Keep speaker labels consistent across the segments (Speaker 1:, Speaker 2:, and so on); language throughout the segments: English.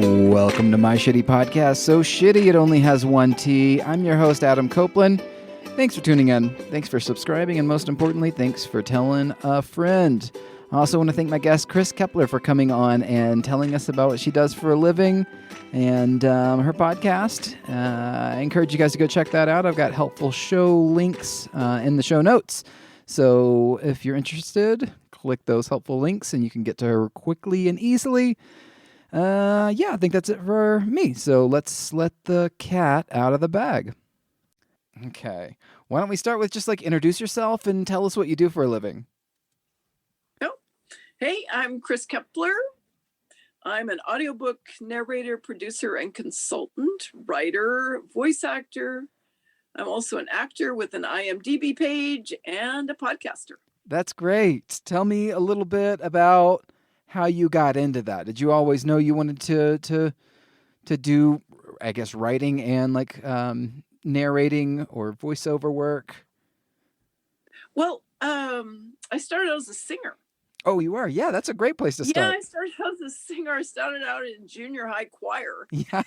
Speaker 1: Welcome to My Shitty Podcast. So shitty it only has one T. I'm your host, Adam Copeland. Thanks for tuning in. Thanks for subscribing. And most importantly, thanks for telling a friend. I also want to thank my guest, Kris Kippler, for coming on and telling us about what she does for a living and her podcast. I encourage you guys to go check that out. I've got helpful show links in the show notes. So if you're interested, click those helpful links and you can get to her quickly and easily. I think that's it for me. So let's let the cat out of the bag. Okay. Why don't we start with just introduce yourself and tell us what you do for a living?
Speaker 2: Oh, hey, I'm Kris Kippler. I'm an audiobook narrator, producer, and consultant, writer, voice actor. I'm also an actor with an IMDb page and a podcaster.
Speaker 1: That's great. Tell me a little bit about how you got into that. Did you always know you wanted to do, I guess, writing and narrating or voiceover work?
Speaker 2: Well, I started out as a singer.
Speaker 1: Oh, you are? Yeah, that's a great place to start.
Speaker 2: Yeah, I started out as a singer. I started out in junior high choir.
Speaker 1: Yeah.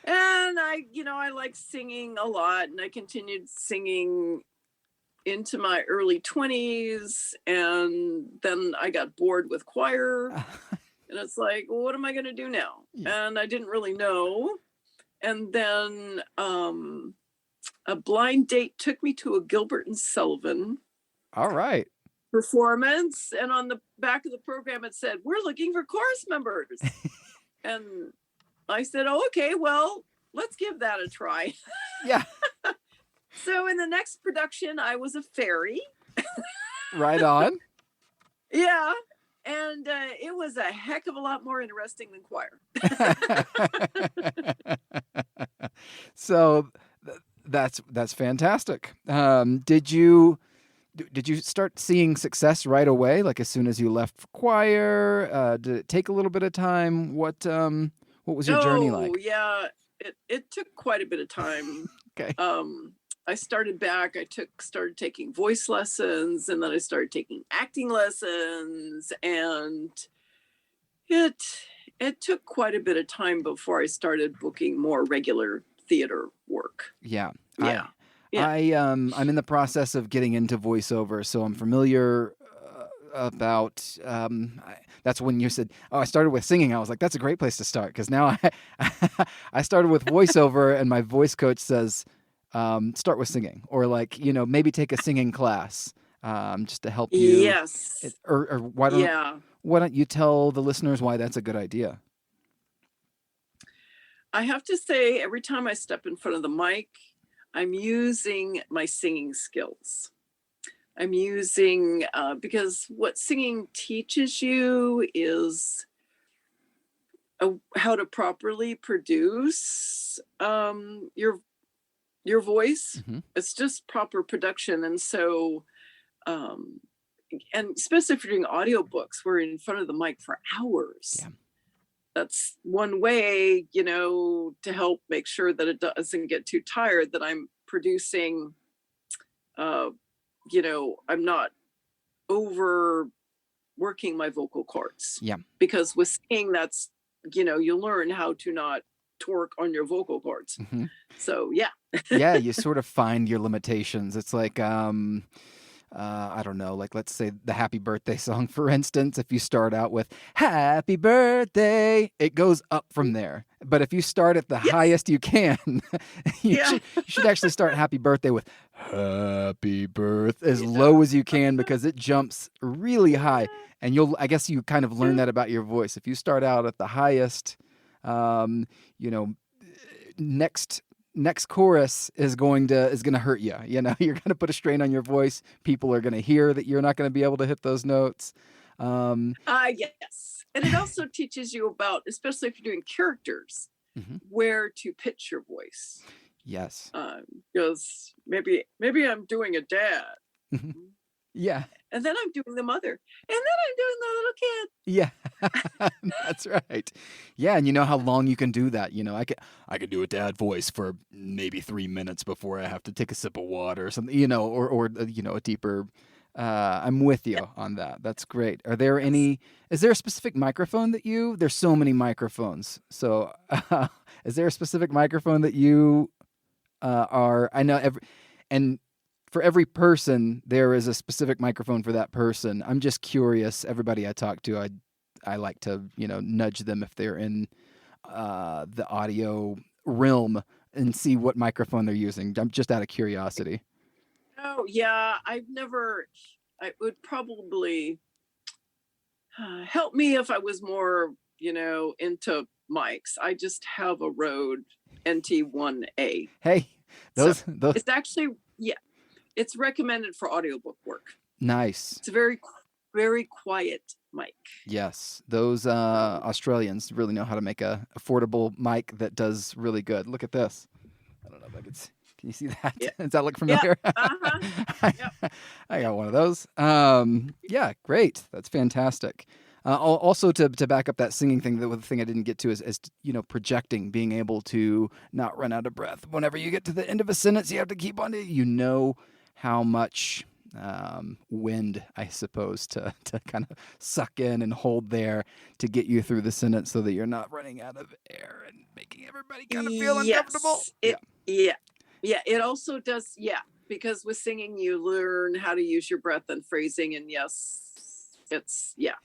Speaker 2: And I like singing a lot, and I continued singing into my early 20s, and then I got bored with choir, and it's like, well, what am I going to do now? Yeah. And I didn't really know. And then a blind date took me to a Gilbert and Sullivan
Speaker 1: All right.
Speaker 2: performance, and on the back of the program it said, "We're looking for chorus members." And I said, "Oh, okay, well, let's give that a try."
Speaker 1: Yeah.
Speaker 2: So in the next production, I was a fairy.
Speaker 1: Right on.
Speaker 2: Yeah. And it was a heck of a lot more interesting than choir.
Speaker 1: So that's fantastic. Did you start seeing success right away? Like as soon as you left for choir? Did it take a little bit of time? What was your journey like?
Speaker 2: Oh, yeah. It took quite a bit of time.
Speaker 1: Okay.
Speaker 2: I started back. Started taking voice lessons, and then I started taking acting lessons, and it took quite a bit of time before I started booking more regular theater work.
Speaker 1: Yeah.
Speaker 2: Yeah.
Speaker 1: I'm in the process of getting into voiceover, so I'm familiar about. That's when you said, "Oh, I started with singing." I was like, "That's a great place to start," because now I started with voiceover, and my voice coach says, "Start with singing," or maybe take a singing class, just to help you.
Speaker 2: Yes.
Speaker 1: Or why don't you tell the listeners why that's a good idea?
Speaker 2: I have to say, every time I step in front of the mic, I'm using my singing skills. I'm using, because what singing teaches you is how to properly produce your voice.
Speaker 1: Mm-hmm.
Speaker 2: It's just proper production. And so, and especially if you're doing audiobooks, we're in front of the mic for hours.
Speaker 1: Yeah. That's
Speaker 2: one way, to help make sure that it doesn't get too tired, that I'm producing, I'm not overworking my vocal cords.
Speaker 1: Yeah.
Speaker 2: Because with singing, that's, you learn how to not torque on your vocal cords.
Speaker 1: Mm-hmm.
Speaker 2: So, yeah.
Speaker 1: Yeah, you sort of find your limitations. It's like, I don't know, let's say the happy birthday song, for instance. If you start out with happy birthday, it goes up from there. But if you start at the highest you can, you should actually start happy birthday with happy birthday as low as you can, because it jumps really high. And I guess you kind of learn that about your voice. If you start out at the highest, next chorus is going to hurt you. You're going to put a strain on your voice. People are going to hear that you're not going to be able to hit those notes.
Speaker 2: Yes. And it also teaches you about, especially if you're doing characters,
Speaker 1: mm-hmm.
Speaker 2: where to pitch your voice.
Speaker 1: Yes.
Speaker 2: Because maybe I'm doing a dad.
Speaker 1: Mm-hmm. Yeah.
Speaker 2: And then I'm doing the mother. And then I'm doing the
Speaker 1: Yeah.
Speaker 2: little kid.
Speaker 1: That's right. Yeah, and you know how long you can do that. I could do a dad voice for maybe 3 minutes before I have to take a sip of water or something, or a deeper I'm with you on that. That's great. Are there any? Is there a specific microphone that you? There's so many microphones. So, is there a specific microphone that you are? I know and for every person there is a specific microphone for that person. I'm just curious. Everybody I talk to, I like to nudge them if they're in the audio realm and see what microphone they're using. I'm just out of curiosity.
Speaker 2: Oh yeah, I would probably help me if I was more, into mics. I just have a Rode NT1A.
Speaker 1: Hey, those.
Speaker 2: It's actually, it's recommended for audiobook work.
Speaker 1: Nice.
Speaker 2: It's a very, very quiet mic.
Speaker 1: Yes, those Australians really know how to make a affordable mic that does really good. Look at this. I don't know if I could. Can you see that?
Speaker 2: Yeah.
Speaker 1: Does that look familiar?
Speaker 2: Yeah. Uh-huh. Yep.
Speaker 1: I got one of those. Yeah, great. That's fantastic. Also, to back up that singing thing, the thing I didn't get to is projecting, being able to not run out of breath. Whenever you get to the end of a sentence, you have to keep on it. You know how much wind, I suppose, to kind of suck in and hold there to get you through the sentence so that you're not running out of air and making everybody kind of feel uncomfortable.
Speaker 2: Yeah, it also does. Yeah, because with singing, you learn how to use your breath and phrasing. And yes, it's, yeah.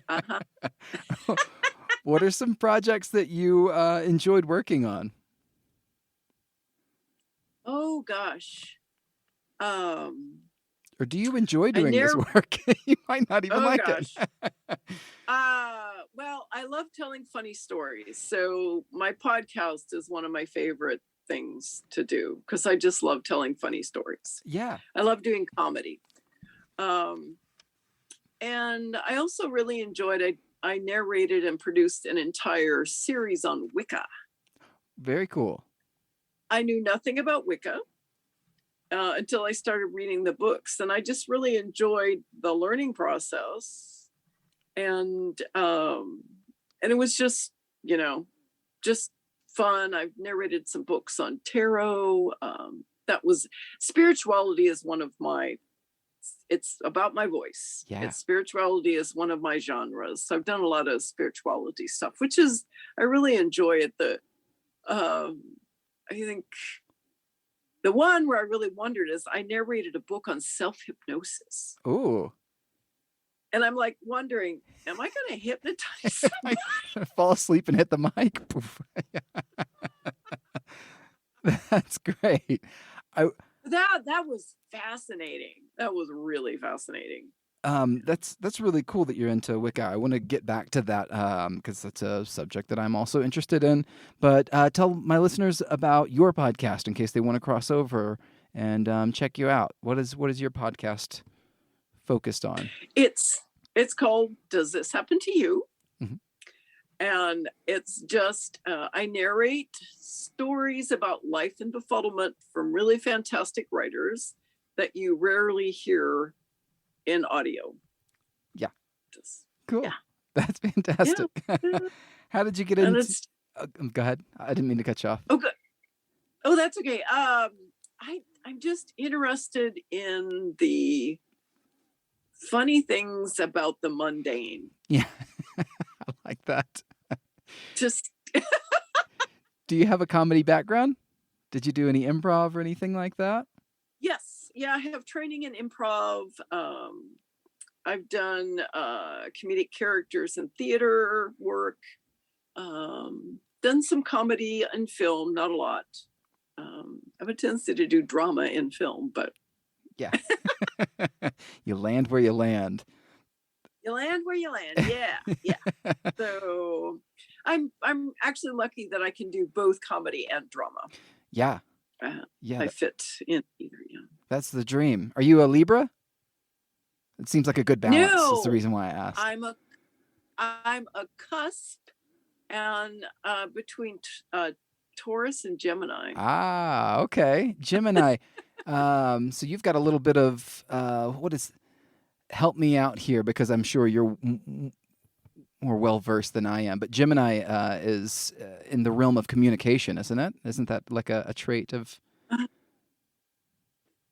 Speaker 2: Uh-huh.
Speaker 1: What are some projects that you enjoyed working on?
Speaker 2: Oh, gosh.
Speaker 1: Or do you enjoy doing this work? You might not even like it.
Speaker 2: Well, I love telling funny stories. So my podcast is one of my favorite things to do because I just love telling funny stories.
Speaker 1: Yeah.
Speaker 2: I love doing comedy. And I also really enjoyed it. I narrated and produced an entire series on Wicca.
Speaker 1: Very cool.
Speaker 2: I knew nothing about Wicca until I started reading the books, and I just really enjoyed the learning process. And it was just, just fun. I've narrated some books on tarot. Spirituality is one of my, it's about my voice.
Speaker 1: Yeah.
Speaker 2: Spirituality is one of my genres. So I've done a lot of spirituality stuff, which is, I really enjoy it. I think the one where I really wondered is I narrated a book on self-hypnosis.
Speaker 1: Ooh.
Speaker 2: And I'm like wondering, am I going to hypnotize somebody?
Speaker 1: Fall asleep and hit the mic? That's great.
Speaker 2: That was fascinating. That was really fascinating.
Speaker 1: That's really cool that you're into Wicca. I want to get back to that because that's a subject that I'm also interested in. But tell my listeners about your podcast in case they want to cross over and check you out. What is your podcast focused on?
Speaker 2: It's called Does This Happen to You?
Speaker 1: Mm-hmm.
Speaker 2: And it's just I narrate stories about life and befuddlement from really fantastic writers that you rarely hear in audio.
Speaker 1: Yeah. Cool. Yeah. That's fantastic.
Speaker 2: Yeah.
Speaker 1: How did you get into? Go ahead. I didn't mean to cut you off.
Speaker 2: Oh, good. Oh, that's okay. I'm just interested in the funny things about the mundane.
Speaker 1: Yeah. I like that.
Speaker 2: Just.
Speaker 1: Do you have a comedy background? Did you do any improv or anything like that?
Speaker 2: Yes. Yeah, I have training in improv. I've done comedic characters in theater work. Done some comedy in film, not a lot. I have a tendency to do drama in film, but
Speaker 1: yeah. You land where you land.
Speaker 2: You land where you land. Yeah. So I'm actually lucky that I can do both comedy and drama.
Speaker 1: Yeah.
Speaker 2: I fit in either. Yeah.
Speaker 1: That's the dream. Are you a Libra? It seems like a good balance.
Speaker 2: No,
Speaker 1: that's the reason why I asked.
Speaker 2: I'm a cusp and between Taurus and Gemini.
Speaker 1: Ah, okay. Gemini. So you've got a little bit of help me out here because I'm sure you're more well-versed than I am. But Gemini is in the realm of communication, isn't it? Isn't that like a trait of...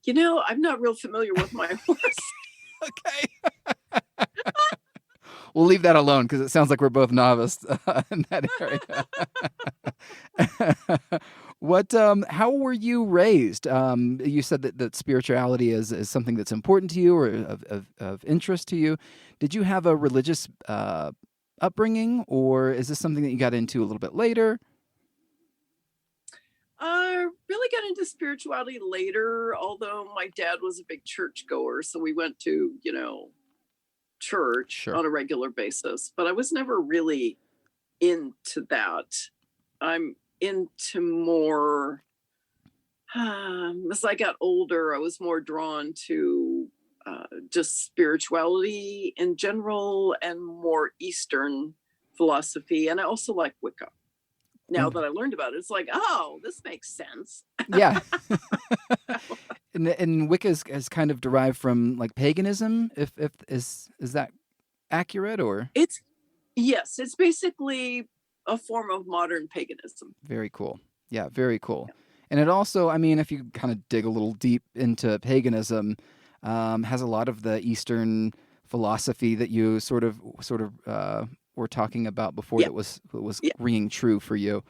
Speaker 2: I'm not real familiar with my horse.
Speaker 1: Okay. We'll leave that alone because it sounds like we're both novice in that area. How were you raised? You said that spirituality is something that's important to you or of interest to you. Did you have a religious upbringing, or is this something that you got into a little bit later?
Speaker 2: I really got into spirituality later, although my dad was a big church goer, so we went to, church
Speaker 1: Sure.
Speaker 2: on a regular basis, but I was never really into that. I'm into more, as I got older, I was more drawn to just spirituality in general and more Eastern philosophy. And I also like Wicca. Now that I learned about it, it's like, oh, this makes sense.
Speaker 1: Yeah. And Wicca is kind of derived from like paganism. If is that accurate or?
Speaker 2: Yes, it's basically a form of modern paganism.
Speaker 1: Very cool. Yeah, very cool. And it also, I mean, if you kind of dig a little deep into paganism, has a lot of the Eastern philosophy that you sort of were talking about before
Speaker 2: Yeah.
Speaker 1: that was
Speaker 2: Yeah.
Speaker 1: ringing true for you.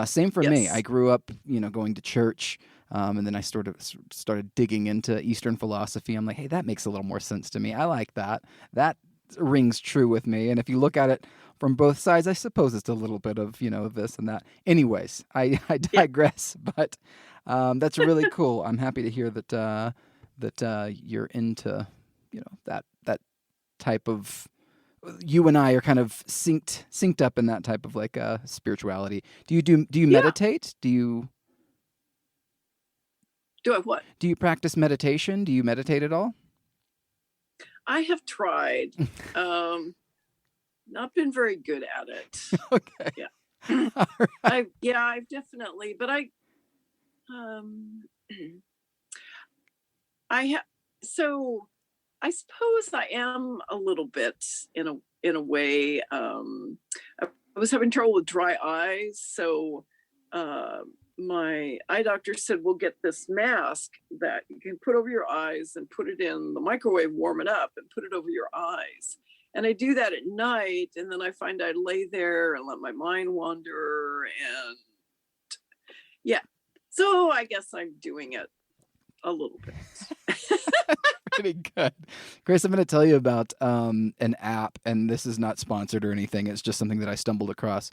Speaker 1: Same for me.
Speaker 2: Yes.
Speaker 1: I grew up, going to church, and then I started digging into Eastern philosophy. I'm like, hey, that makes a little more sense to me. I like that. That rings true with me. And if you look at it from both sides, I suppose it's a little bit of, this and that. Anyways, I
Speaker 2: Yeah.
Speaker 1: digress, but that's really cool. I'm happy to hear that you're into, that type of. You and I are kind of synced up in that type of like spirituality. Do you
Speaker 2: Yeah.
Speaker 1: meditate? Do you
Speaker 2: Do I what?
Speaker 1: do you practice meditation? Do you meditate at all?
Speaker 2: I have tried. Not been very good at it.
Speaker 1: Okay.
Speaker 2: Yeah.
Speaker 1: All right.
Speaker 2: I've definitely, but um I have, so I suppose I am a little bit in a way. I was having trouble with dry eyes, so uh, my eye doctor said we'll get this mask that you can put over your eyes and put it in the microwave, warm it up, and put it over your eyes. And I do that at night, and then I find I lay there and let my mind wander, and yeah. So I guess I'm doing it a little bit.
Speaker 1: Pretty good. Kris, I'm going to tell you about an app, and this is not sponsored or anything. It's just something that I stumbled across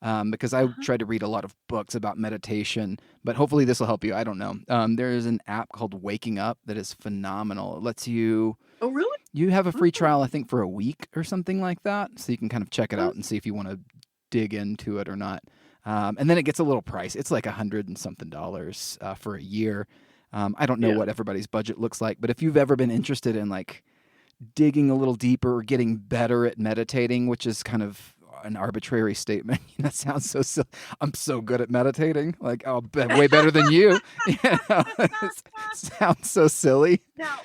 Speaker 1: because I tried to read a lot of books about meditation, but hopefully this will help you. I don't know. There is an app called Waking Up that is phenomenal. It lets you.
Speaker 2: Oh, really?
Speaker 1: You have a free trial, I think, for a week or something like that, so you can kind of check it out and see if you want to dig into it or not. And then it gets a little price. It's like $100 and something for a year. I don't know what everybody's budget looks like, but if you've ever been interested in like digging a little deeper or getting better at meditating, which is kind of an arbitrary statement, that sounds so silly. I'm so good at meditating, like way better than you. It sounds so silly.
Speaker 2: Now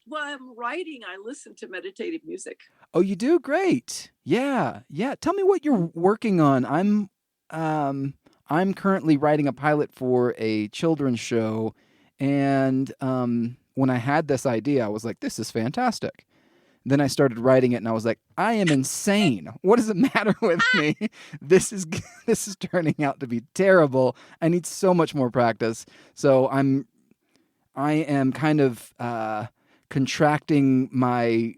Speaker 2: while I'm writing, I listen to meditative music.
Speaker 1: Oh, you do? Great. Yeah. Tell me what you're working on. I'm currently writing a pilot for a children's show, and when I had this idea, I was like, "This is fantastic." Then I started writing it, and I was like, "I am insane. What does it matter with me? This is turning out to be terrible. I need so much more practice." So I am kind of contracting my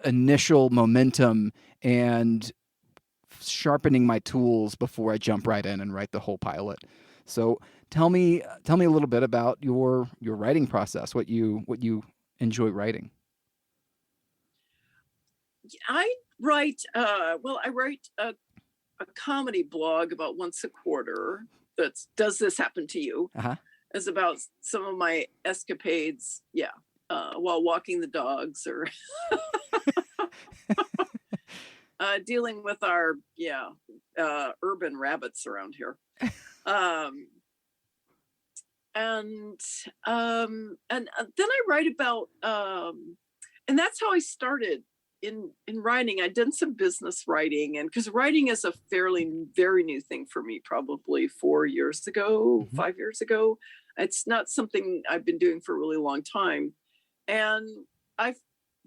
Speaker 1: initial momentum and sharpening my tools before I jump right in and write the whole pilot. So tell me a little bit about your writing process. What you enjoy writing.
Speaker 2: I write. I write a comedy blog about once a quarter. That's Does This Happen to You?
Speaker 1: Uh-huh.
Speaker 2: It's about some of my escapades. Yeah. While walking the dogs or dealing with our urban rabbits around here. And then I write about and that's how I started in writing, I'd done some business writing, and because writing is a very new thing for me, probably 4 years ago,
Speaker 1: Mhm.
Speaker 2: 5 years ago. It's not something I've been doing for a really long time. And I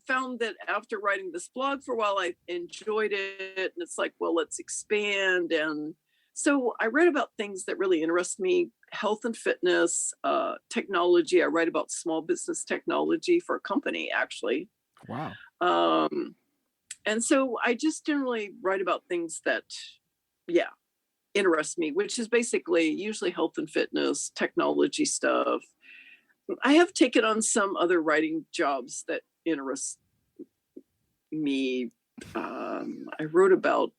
Speaker 2: found that after writing this blog for a while, I enjoyed it. And it's like, well, let's expand. And so I write about things that really interest me: health and fitness, technology. I write about small business technology for a company, actually.
Speaker 1: Wow.
Speaker 2: Um, and so I just generally write about things that, yeah, interest me, which is basically usually health and fitness, technology stuff. I have taken on some other writing jobs that interest me. I wrote about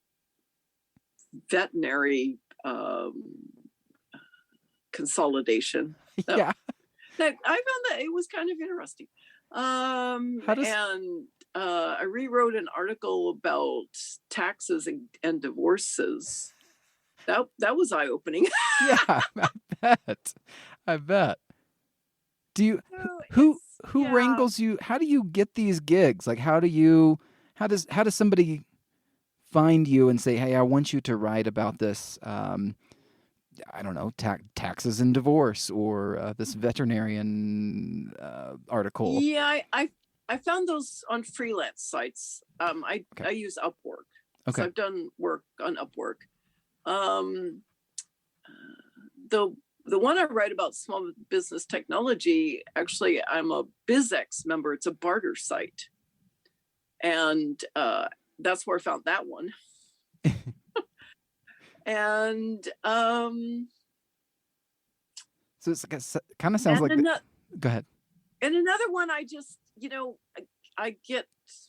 Speaker 2: veterinary consolidation.
Speaker 1: Yeah.
Speaker 2: That I found that it was kind of interesting.
Speaker 1: How does
Speaker 2: And I rewrote an article about taxes and divorces. That was eye opening.
Speaker 1: Yeah, I bet. I bet. Do you
Speaker 2: So
Speaker 1: who
Speaker 2: it's
Speaker 1: who wrangles you? How do you get these gigs? Like how does somebody find you and say, "Hey, I want you to write about this I don't know, taxes and divorce or this veterinarian article."
Speaker 2: yeah, I found those on freelance sites.
Speaker 1: Okay.
Speaker 2: I use Upwork, so
Speaker 1: Okay.
Speaker 2: I've done work on Upwork. Um, the the one I write about small business technology, actually, I'm a BizX member. It's a barter site, and that's where I found that one. And
Speaker 1: So it's like kind of sounds
Speaker 2: and
Speaker 1: like the,
Speaker 2: another
Speaker 1: go ahead.
Speaker 2: and another one, I just I get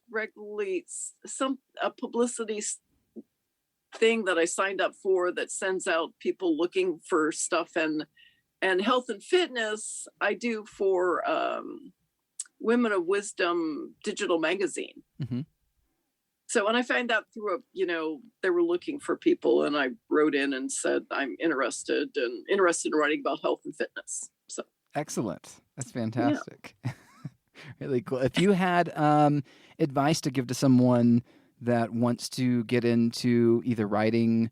Speaker 2: regularly some a publicity thing that I signed up for that sends out people looking for stuff, and health and fitness I do for Women of Wisdom digital magazine.
Speaker 1: Hmm.
Speaker 2: So when I found out through they were looking for people, and I wrote in and said I'm interested in writing about health and fitness. So
Speaker 1: Excellent. That's
Speaker 2: yeah.
Speaker 1: fantastic. Really cool. If you had advice to give to someone that wants to get into either writing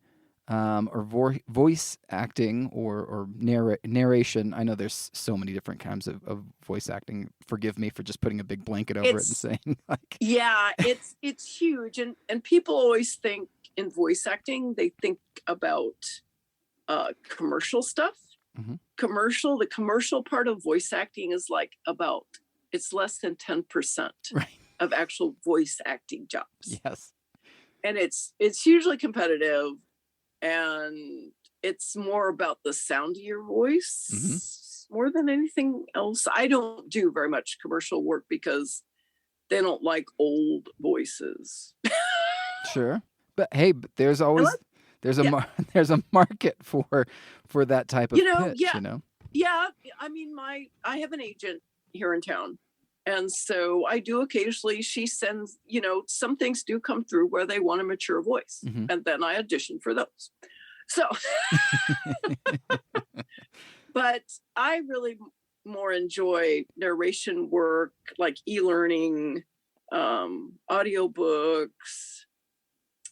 Speaker 1: or voice acting or narration, I know there's so many different kinds of voice acting. Forgive me for just putting a big blanket over it and
Speaker 2: It's
Speaker 1: saying like,
Speaker 2: Yeah, it's huge, and people always think in voice acting they think about commercial stuff.
Speaker 1: Mhm.
Speaker 2: The commercial part of voice acting is like about it's less than 10%
Speaker 1: Right?
Speaker 2: of actual voice acting jobs.
Speaker 1: Yes.
Speaker 2: And it's hugely competitive, and it's more about the sound of your
Speaker 1: Hmm.
Speaker 2: voice more than anything else. I don't do very much commercial work because they don't like old voices.
Speaker 1: Sure. But hey, there's
Speaker 2: I
Speaker 1: always
Speaker 2: like,
Speaker 1: there's a
Speaker 2: yeah,
Speaker 1: there's a market for that type of pitch,
Speaker 2: yeah,
Speaker 1: you know.
Speaker 2: yeah. I mean, I have an agent here in town, and so I do occasionally. She sends, some things do come through where they want a mature voice,
Speaker 1: Hmm.
Speaker 2: and then I audition for those. So, but I really more enjoy narration work, like e-learning, audiobooks.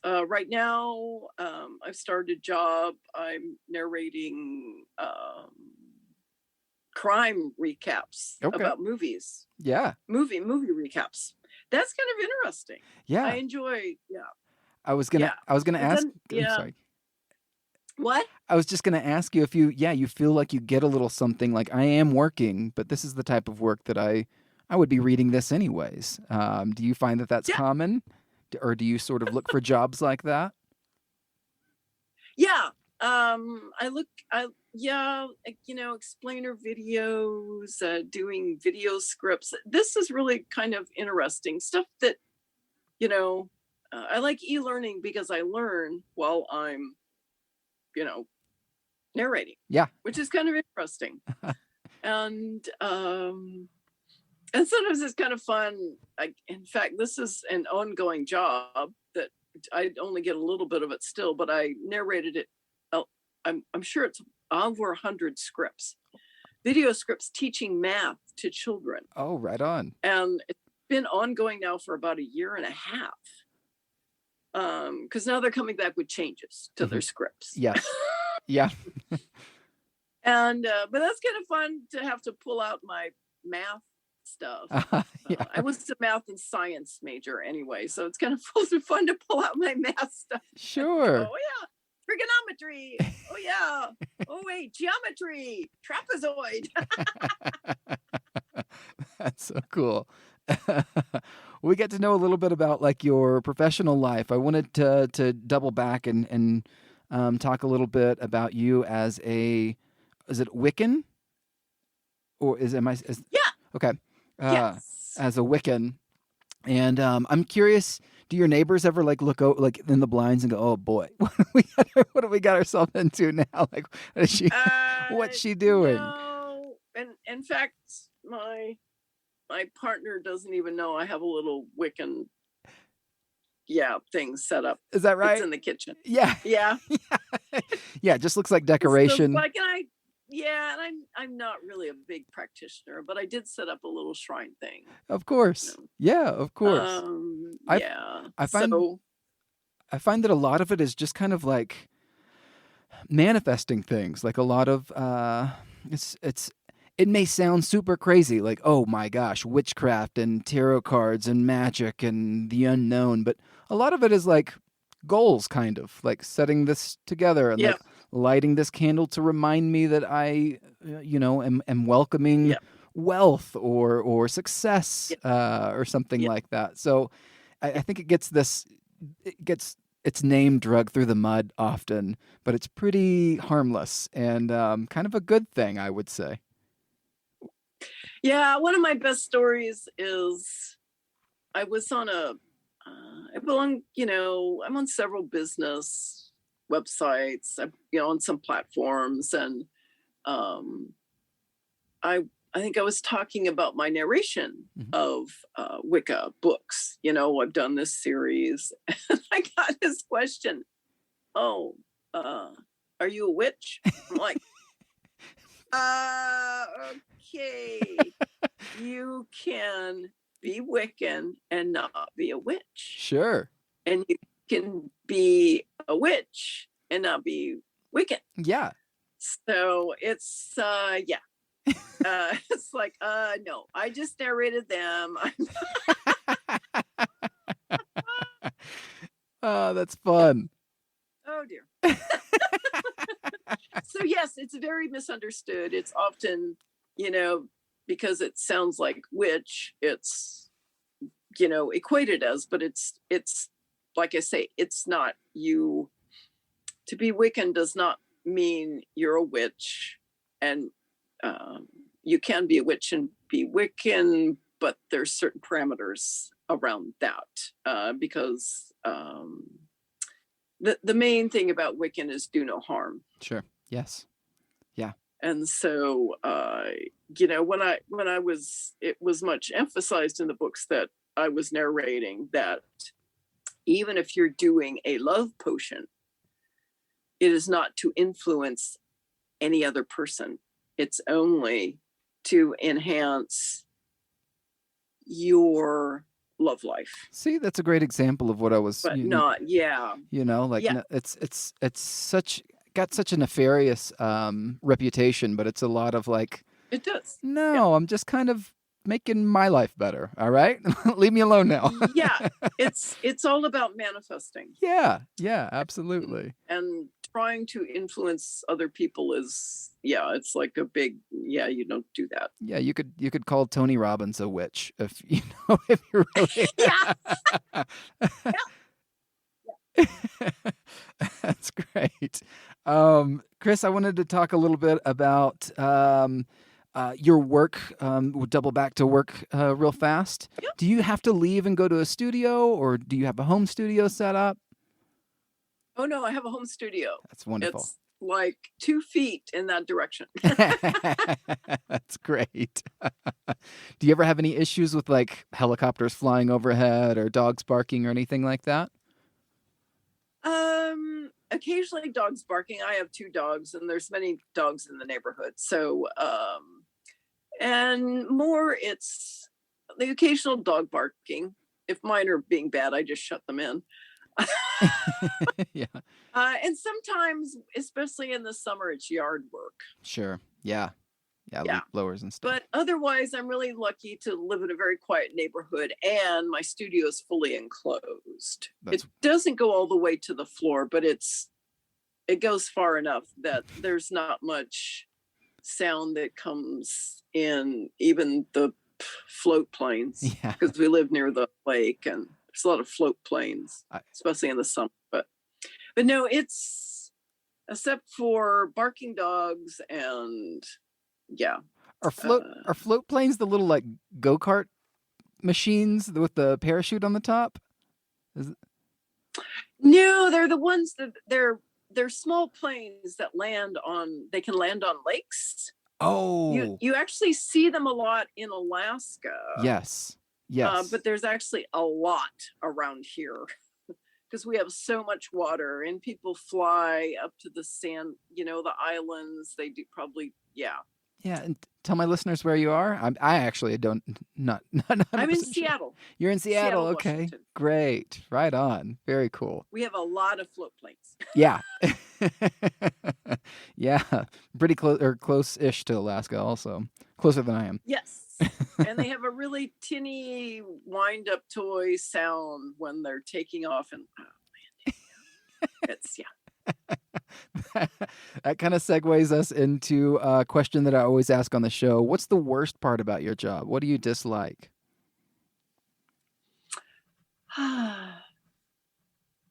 Speaker 2: Right now, I've started a job. I'm narrating crime recaps
Speaker 1: Okay.
Speaker 2: about movies,
Speaker 1: Yeah.
Speaker 2: movie recaps. That's kind of interesting. I
Speaker 1: Yeah.
Speaker 2: enjoy, yeah,
Speaker 1: I was gonna
Speaker 2: yeah.
Speaker 1: I was gonna
Speaker 2: I've
Speaker 1: ask.
Speaker 2: done,
Speaker 1: I'm
Speaker 2: yeah.
Speaker 1: sorry.
Speaker 2: What?
Speaker 1: I was just gonna ask you if you feel like you get a little something like I am working, but this is the type of work that I would be reading this anyways. Do you find that that's
Speaker 2: Yeah,
Speaker 1: common, or do you sort of look for jobs like that?
Speaker 2: yeah. Yeah, explainer videos, doing video scripts. This is really kind of interesting stuff that you know. I like e-learning because I learn while I'm you know narrating,
Speaker 1: Yeah.
Speaker 2: which is kind of interesting. And sometimes it's kind of fun. In fact, this is an ongoing job that I only get a little bit of it still, but I narrated it. I'm sure it's over 100 scripts, video scripts teaching math to children,
Speaker 1: Oh, right on.
Speaker 2: and been ongoing now for about 1.5 years. Because now they're coming back with changes to their scripts.
Speaker 1: Yes. Yeah.
Speaker 2: And but that's kind of fun to have to pull out my math stuff.
Speaker 1: Yeah.
Speaker 2: I was a math and science major anyway, so it's kind of fun to pull out my math stuff.
Speaker 1: Sure.
Speaker 2: Oh yeah, trigonometry. Oh yeah. Oh wait, geometry, trapezoid.
Speaker 1: That's so cool. We get to know a little bit about like your professional life. I wanted to double back and talk a little bit about you as is it Wiccan? Or
Speaker 2: Yeah.
Speaker 1: Okay.
Speaker 2: Yes.
Speaker 1: As a Wiccan. And I'm curious, do your neighbors ever like look out like in the blinds and go, "Oh boy, what have we got ourselves into now? Like, what's she doing?"
Speaker 2: No, and in fact, my partner doesn't even know I have a little Wiccan thing set up.
Speaker 1: Is that right?
Speaker 2: It's in the kitchen.
Speaker 1: Yeah.
Speaker 2: Yeah.
Speaker 1: Yeah, it just looks like decoration.
Speaker 2: And I'm not really a big practitioner, but I did set up a little shrine thing.
Speaker 1: Of course. Yeah, of course. I find that a lot of it is just kind of like manifesting things. Like a lot of it may sound super crazy, like, oh my gosh, witchcraft and tarot cards and magic and the unknown, but a lot of it is like goals, kind of like setting this together and like lighting this candle to remind me that I, am welcoming wealth or success or something like that. So I think it gets its name drug through the mud often, but it's pretty harmless and kind of a good thing, I would say.
Speaker 2: Yeah, one of my best stories is I was on I'm on several business websites, on some platforms, and I think I was talking about my narration of Wicca books. I've done this series, and I got this question. Oh, are you a witch? I'm like, okay, you can be Wiccan and not be a witch.
Speaker 1: Sure.
Speaker 2: And you can be a witch and not be Wiccan.
Speaker 1: Yeah.
Speaker 2: So it's it's like no, I just narrated them.
Speaker 1: Oh, that's fun.
Speaker 2: Oh dear. So yes, it's very misunderstood. It's often, because it sounds like witch, it's equated as, but it's like I say, it's not. You to be Wiccan does not mean you're a witch, and you can be a witch and be Wiccan, but there's certain parameters around that because the main thing about Wiccan is do no harm.
Speaker 1: Sure. Yes. Yeah.
Speaker 2: And so when I was, it was much emphasized in the books that I was narrating that even if you're doing a love potion, it is not to influence any other person. It's only to enhance your love life.
Speaker 1: See, that's a great example of what I was.
Speaker 2: But
Speaker 1: it's got such a nefarious reputation, but it's a lot of like.
Speaker 2: It does.
Speaker 1: No, I'm just kind of making my life better. All right, leave me alone now.
Speaker 2: Yeah, it's all about manifesting.
Speaker 1: Yeah, absolutely.
Speaker 2: And trying to influence other people is, it's like a big, you don't do that.
Speaker 1: Yeah, you could call Tony Robbins a witch if if you're really. That's great. Kris, I wanted to talk a little bit about your work. We'll double back to work real fast.
Speaker 2: Yep.
Speaker 1: Do you have to leave and go to a studio, or do you have a home studio set up?
Speaker 2: Oh no, I have a home studio.
Speaker 1: That's wonderful.
Speaker 2: It's like 2 feet in that direction.
Speaker 1: That's great. Do you ever have any issues with like helicopters flying overhead or dogs barking or anything like that?
Speaker 2: Occasionally dogs barking. I have 2 dogs and there's many dogs in the neighborhood. So, and more it's the occasional dog barking. If mine are being bad, I just shut them in.
Speaker 1: Yeah.
Speaker 2: And sometimes, especially in the summer, it's yard work.
Speaker 1: Sure. Yeah. Yeah.
Speaker 2: Yeah.
Speaker 1: Leaf blowers and stuff.
Speaker 2: But otherwise, I'm really lucky to live in a very quiet neighborhood, and my studio is fully enclosed. It doesn't go all the way to the floor, but it goes far enough that there's not much sound that comes in, even the float planes,
Speaker 1: Yeah.
Speaker 2: because we live near the lake and there's a lot of float planes, especially in the summer. But no, it's, except for barking dogs and yeah.
Speaker 1: Are float planes the little like go-kart machines with the parachute on the top?
Speaker 2: No, they're the ones that they're small planes that they can land on lakes.
Speaker 1: Oh,
Speaker 2: you actually see them a lot in Alaska.
Speaker 1: Yes.
Speaker 2: But there's actually a lot around here because we have so much water, and people fly up to the sand, the islands. They do probably, yeah.
Speaker 1: Yeah, and tell my listeners where you are. I actually don't not
Speaker 2: I'm in
Speaker 1: sure.
Speaker 2: Seattle.
Speaker 1: You're in Seattle. Okay,
Speaker 2: Washington.
Speaker 1: Great, right on. Very cool.
Speaker 2: We have a lot of float planes.
Speaker 1: Yeah, yeah, pretty close or close-ish to Alaska. Also, closer than I am.
Speaker 2: Yes, and they have a really tinny wind-up toy sound when they're taking off, and oh man, it's
Speaker 1: That kind of segues us into a question that I always ask on the show. What's the worst part about your job? What do you dislike?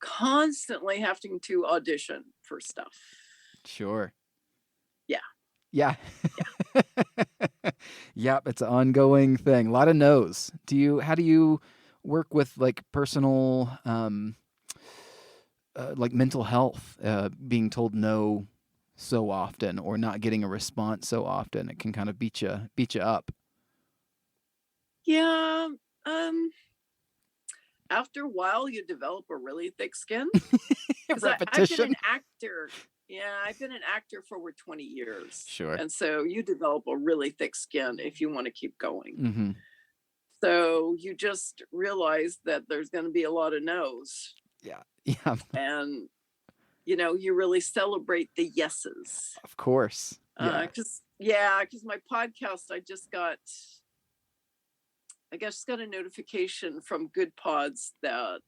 Speaker 2: Constantly having to audition for stuff.
Speaker 1: Sure.
Speaker 2: Yeah.
Speaker 1: Yeah. Yep, it's an ongoing thing. A lot of no's. How do you work with like personal like mental health, being told no so often or not getting a response so often? It can kind of beat you up.
Speaker 2: Yeah. After a while, you develop a really thick skin.
Speaker 1: Repetition.
Speaker 2: I've been an actor. Yeah, I've been an actor for over 20 years.
Speaker 1: Sure.
Speaker 2: And so you develop a really thick skin if you want to keep going.
Speaker 1: Mm-hmm.
Speaker 2: So you just realize that there's going to be a lot of no's.
Speaker 1: Yeah. Yeah.
Speaker 2: And, you really celebrate the yeses.
Speaker 1: Of course.
Speaker 2: Because my podcast, I got a notification from Good Pods that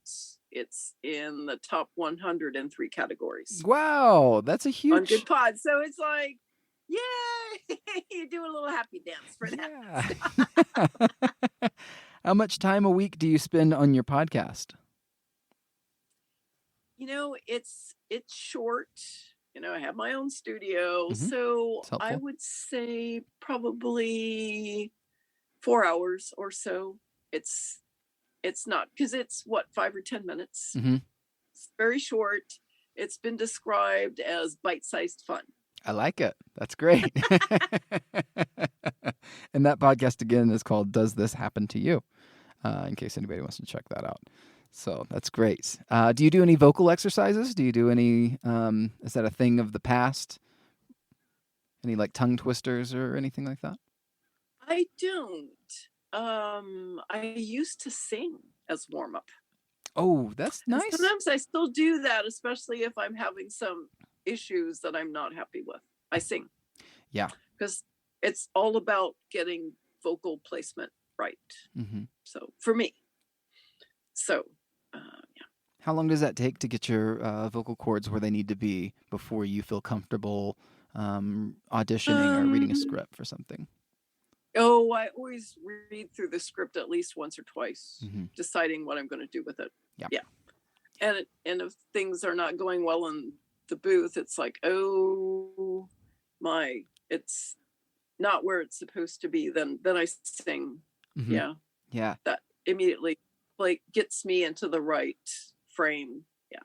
Speaker 2: it's in the top 100 in 3 categories.
Speaker 1: Wow, that's a huge...
Speaker 2: On Good Pods. So it's like, yay! You do a little happy dance for that.
Speaker 1: Yeah. How much time a week do you spend on your podcast?
Speaker 2: It's short. I have my own studio.
Speaker 1: Mm-hmm.
Speaker 2: So I would say probably 4 hours or so. It's not, because it's 5 or 10 minutes.
Speaker 1: Mm-hmm.
Speaker 2: It's very short. It's been described as bite-sized fun.
Speaker 1: I like it. That's great. And that podcast again is called Does This Happen to You? In case anybody wants to check that out. So that's great. Do you do any vocal exercises? Do you do any, is that a thing of the past? Any like tongue twisters or anything like that?
Speaker 2: I don't. I used to sing as warm-up.
Speaker 1: Oh, that's nice.
Speaker 2: And sometimes I still do that, especially if I'm having some issues that I'm not happy with. I sing. Yeah. Because it's all about getting vocal placement right.
Speaker 1: Mm-hmm.
Speaker 2: So for me. So, yeah.
Speaker 1: How long does that take to get your vocal cords where they need to be before you feel comfortable auditioning or reading a script for something?
Speaker 2: Oh, I always read through the script at least once or twice, deciding what I'm going to do with it. Yeah. And if things are not going well in the booth, it's like, oh my, it's not where it's supposed to be. Then I sing. Mm-hmm. Yeah. Yeah. That immediately like gets me into the right frame. Yeah.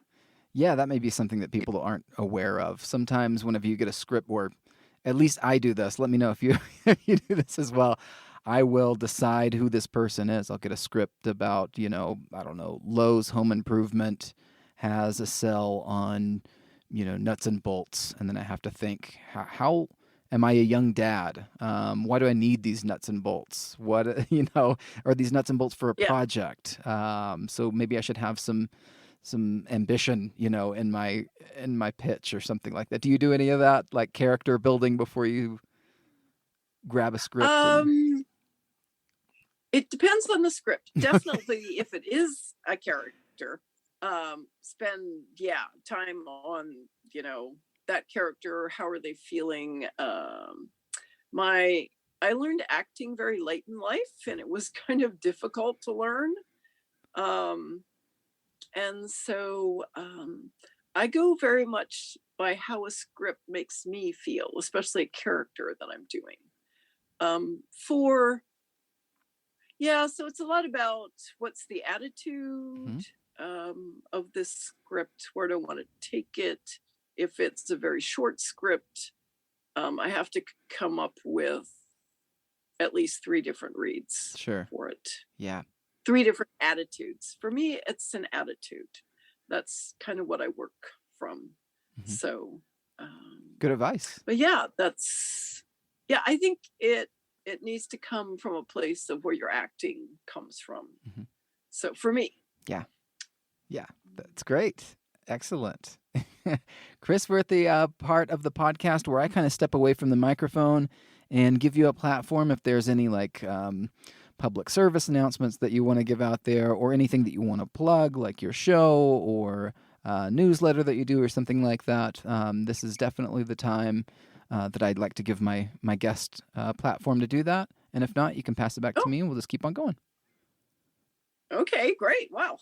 Speaker 1: Yeah, that may be something that people aren't aware of. Sometimes whenever you get a script, or at least I do this, let me know if you if you do this as well. I will decide who this person is. I'll get a script about, I don't know, Lowe's Home Improvement has a sell on, nuts and bolts. And then I have to think, how Am I a young dad? Why do I need these nuts and bolts? What, you know, are these nuts and bolts for a
Speaker 2: Yeah.
Speaker 1: project? So maybe I should have some ambition, you know, in my pitch or something like that. Do you do any of that, like character building before you grab a script? And
Speaker 2: It depends on the script. Definitely, if it is a character, spend time on that character. How are they feeling? I learned acting very late in life, and it was kind of difficult to learn. And so I go very much by how a script makes me feel, especially a character that I'm doing. So it's a lot about what's the attitude of this script, where do I want to take it. If it's a very short script, I have to come up with at least 3 different reads for it.
Speaker 1: Yeah.
Speaker 2: 3 different attitudes. For me, it's an attitude. That's kind of what I work from. So
Speaker 1: good advice.
Speaker 2: But I think it needs to come from a place of where your acting comes from. So for me.
Speaker 1: Yeah, that's great. Excellent. Kris, we're at the part of the podcast where I kind of step away from the microphone and give you a platform if there's any like public service announcements that you want to give out there, or anything that you want to plug, like your show or newsletter that you do or something like that. This is definitely the time that I'd like to give my guest platform to do that. And if not, you can pass it back to me and we'll just keep on going.
Speaker 2: Okay, great. Wow.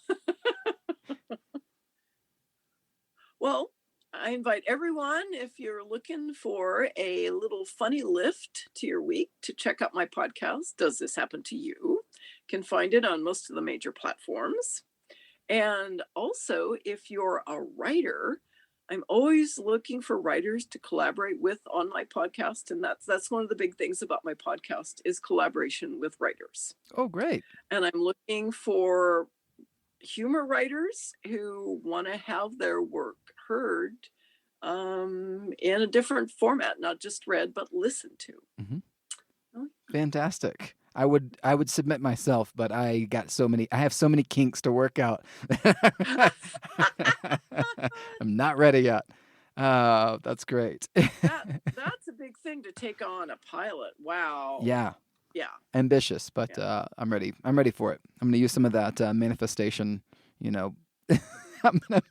Speaker 2: Well, I invite everyone, if you're looking for a little funny lift to your week, to check out my podcast, Does This Happen to You? You can find it on most of the major platforms. And also, if you're a writer, I'm always looking for writers to collaborate with on my podcast. And that's one of the big things about my podcast is collaboration with writers.
Speaker 1: Oh, great.
Speaker 2: And I'm looking for humor writers who want to have their work heard in a different format, not just read, but listened to.
Speaker 1: Fantastic. I would submit myself, but I have so many kinks to work out. I'm not ready yet. That's great.
Speaker 2: That's a big thing to take on a pilot. Wow.
Speaker 1: Yeah. Ambitious, but I'm ready. I'm ready for it. I'm going to use some of that manifestation, you know. I'm gonna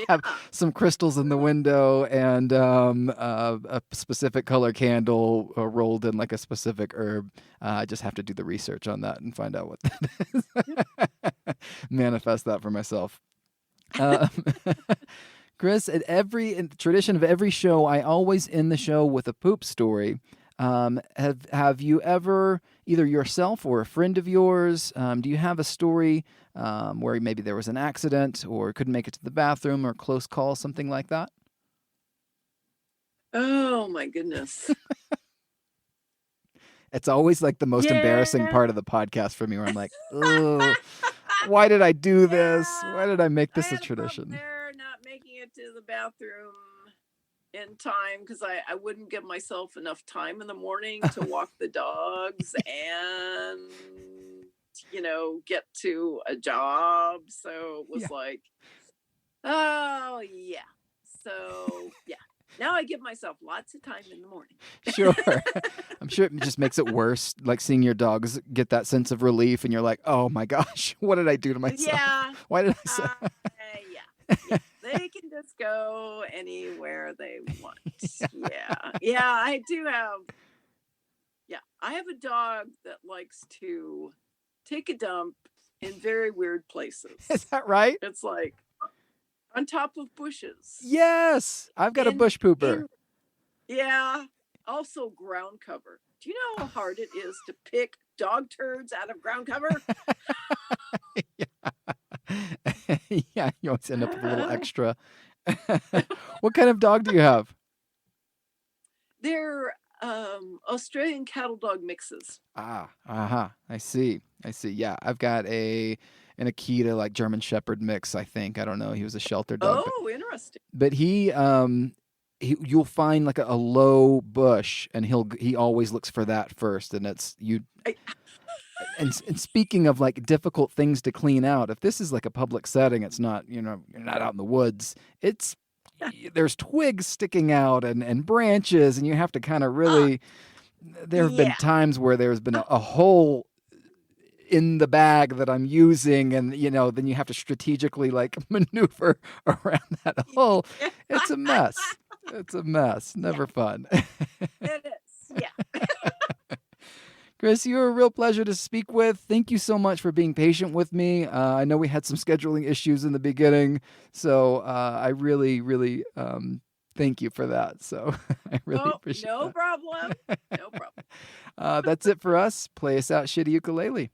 Speaker 1: have some crystals in the window and a specific color candle rolled in like a specific herb. I just have to do the research on that and find out what that is. Manifest that for myself. Kris, in the tradition of every show, I always end the show with a poop story. Have you ever, either yourself or a friend of yours, do you have a story where maybe there was an accident or couldn't make it to the bathroom or close call, something like that?
Speaker 2: Oh my goodness.
Speaker 1: It's always like the most embarrassing part of the podcast for me, where I'm like, oh, why did I do this? Why did I make this a tradition?
Speaker 2: There, not making it to the bathroom in time because I wouldn't give myself enough time in the morning to walk the dogs and get to a job. So it was like, oh yeah. So yeah. Now I give myself lots of time in the morning.
Speaker 1: Sure. I'm sure it just makes it worse, like seeing your dogs get that sense of relief and you're like, oh my gosh, what did I do to myself?
Speaker 2: Yeah.
Speaker 1: Why did I say
Speaker 2: yeah. They can just go anywhere they want. Yeah, I do have. Yeah, I have a dog that likes to take a dump in very weird places.
Speaker 1: Is that right?
Speaker 2: It's like on top of bushes.
Speaker 1: Yes, I've got a bush pooper.
Speaker 2: Yeah, also ground cover. Do you know how hard it is to pick dog turds out of ground cover?
Speaker 1: Yeah, you always end up with a little extra. What kind of dog do you have?
Speaker 2: They're Australian cattle dog mixes.
Speaker 1: I see. Yeah, I've got an Akita, like German Shepherd mix, I think. I don't know. He was a shelter dog.
Speaker 2: Oh, interesting.
Speaker 1: But he you'll find like a low bush, and he always looks for that first, and it's you.
Speaker 2: I,
Speaker 1: And speaking of like difficult things to clean out, if this is like a public setting, it's not, you're not out in the woods. It's there's twigs sticking out and branches, and you have to kind of really. There have been
Speaker 2: yeah.
Speaker 1: times where there's been a hole in the bag that I'm using, and then you have to strategically like maneuver around that hole. It's a mess. It's a mess. Never fun.
Speaker 2: It is. Yeah.
Speaker 1: Kris, you're a real pleasure to speak with. Thank you so much for being patient with me. I know we had some scheduling issues in the beginning, so I really, really thank you for that. So I really appreciate
Speaker 2: no
Speaker 1: that.
Speaker 2: problem. No problem.
Speaker 1: That's it for us. Play us out, Shitty Ukulele.